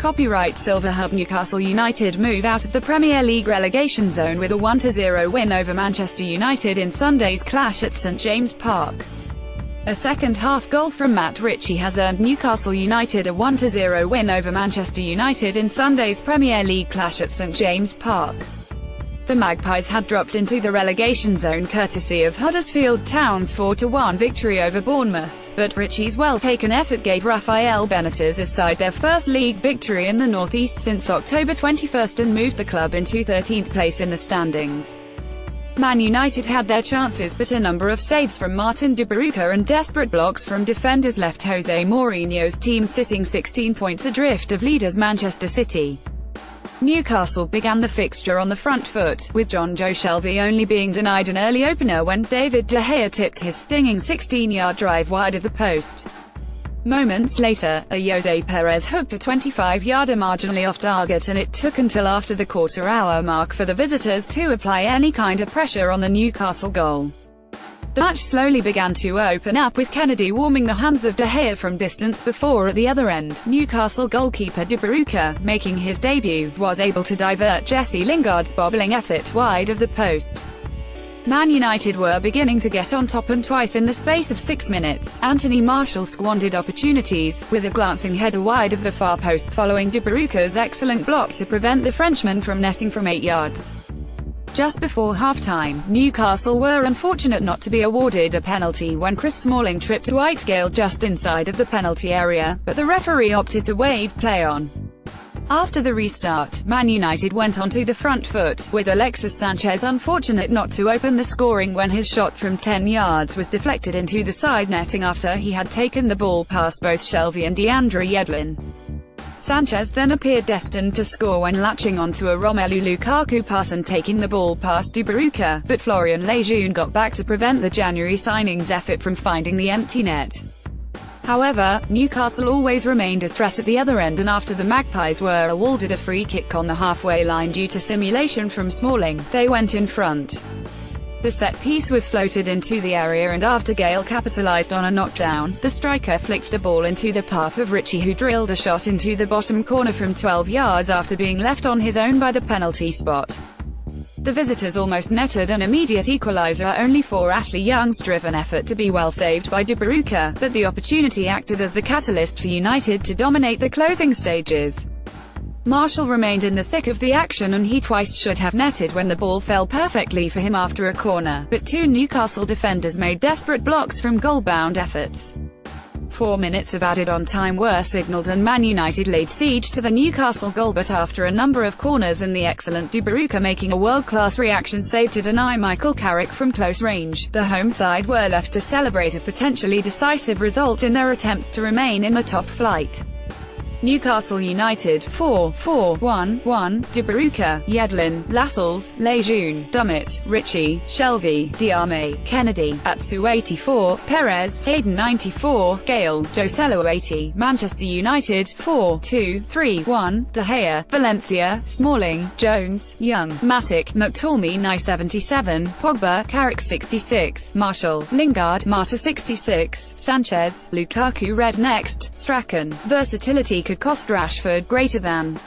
Copyright Silver Hub. Newcastle United move out of the Premier League relegation zone with a 1-0 win over Manchester United in Sunday's clash at St James Park. A second-half goal from Matt Ritchie has earned Newcastle United a 1-0 win over Manchester United in Sunday's Premier League clash at St James Park. The Magpies had dropped into the relegation zone courtesy of Huddersfield Town's 4-1 victory over Bournemouth, but Ritchie's well-taken effort gave Rafael Benitez's side their first league victory in the Northeast since October 21 and moved the club into 13th place in the standings. Man United had their chances, but a number of saves from Martin de Baruca and desperate blocks from defenders left Jose Mourinho's team sitting 16 points adrift of leaders Manchester City. Newcastle began the fixture on the front foot, with John Joe Shelvey only being denied an early opener when David De Gea tipped his stinging 16-yard drive wide of the post. Moments later, a Jose Perez hooked a 25-yarder marginally off target, and it took until after the quarter-hour mark for the visitors to apply any kind of pressure on the Newcastle goal. The match slowly began to open up, with Kennedy warming the hands of De Gea from distance before at the other end, Newcastle goalkeeper De Baruca, making his debut, was able to divert Jesse Lingard's bobbling effort wide of the post. Man United were beginning to get on top, and twice in the space of 6 minutes, Anthony Martial squandered opportunities, with a glancing header wide of the far post following De Baruca's excellent block to prevent the Frenchman from netting from 8 yards. Just before half-time, Newcastle were unfortunate not to be awarded a penalty when Chris Smalling tripped Dwight Gale just inside of the penalty area, but the referee opted to wave play on. After the restart, Man United went onto the front foot, with Alexis Sanchez unfortunate not to open the scoring when his shot from 10 yards was deflected into the side netting after he had taken the ball past both Shelvey and DeAndre Yedlin. Sanchez then appeared destined to score when latching onto a Romelu Lukaku pass and taking the ball past De Baruca, but Florian Lejeune got back to prevent the January signing's effort from finding the empty net. However, Newcastle always remained a threat at the other end, and after the Magpies were awarded a free kick on the halfway line due to simulation from Smalling, they went in front. The set piece was floated into the area, and after Gale capitalized on a knockdown, the striker flicked the ball into the path of Ritchie, who drilled a shot into the bottom corner from 12 yards after being left on his own by the penalty spot. The visitors almost netted an immediate equalizer only for Ashley Young's driven effort to be well saved by De Baruca, but the opportunity acted as the catalyst for United to dominate the closing stages. Martial remained in the thick of the action, and he twice should have netted when the ball fell perfectly for him after a corner, but two Newcastle defenders made desperate blocks from goal-bound efforts. 4 minutes of added on time were signalled and Man United laid siege to the Newcastle goal, but after a number of corners and the excellent De Baruca making a world-class reaction save to deny Michael Carrick from close range, the home side were left to celebrate a potentially decisive result in their attempts to remain in the top flight. Newcastle United 4-4-1-1, De Baruca, Yedlin, Lascelles, Lejeune, Dummett, Ritchie, Shelvey, Diame, Kennedy, Atsu 84, Perez, Hayden 94, Gale, Joselu 80, Manchester United 4-2-3-1, De Gea, Valencia, Smalling, Jones, Young, Matic, McTominay 77, Pogba, Carrick 66, Martial, Lingard, Mata 66, Sanchez, Lukaku red next, Strachan. Versatility could cost Rashford greater than